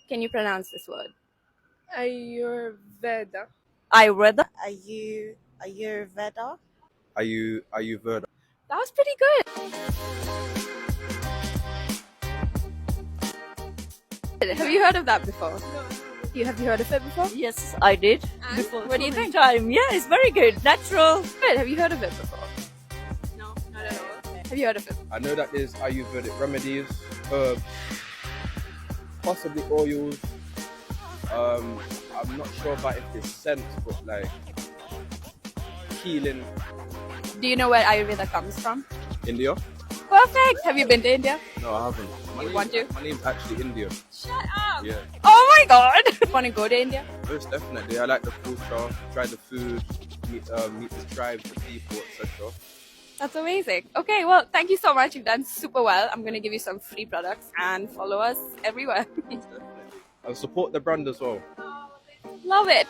Can you pronounce this word? Ayurveda. Ayurveda. Ayurveda. Ayurveda. That was pretty good. Have you heard of that before? Have you heard of it before? Yes, I did. And Before. what do you so many think? Time. Yeah, it's very good. Natural. Good. Have you heard of it before? No, not at all. Have you heard of it? I know that there's Ayurvedic remedies, herbs, possibly oils. I'm not sure about if there's scents, but like healing. Do you know where Ayurveda comes from? India? Perfect. Have you been to India? No, I haven't. You want to? My name's actually India. Shut up. Yeah, Oh my god. Want to go to India? most definitely. I like the culture, try the food, meet the tribes, the people, etc. That's amazing. Okay, well, thank you so much. You've done super well. I'm going to give you some free products and follow us everywhere. Definitely. And support the brand as well. Love it.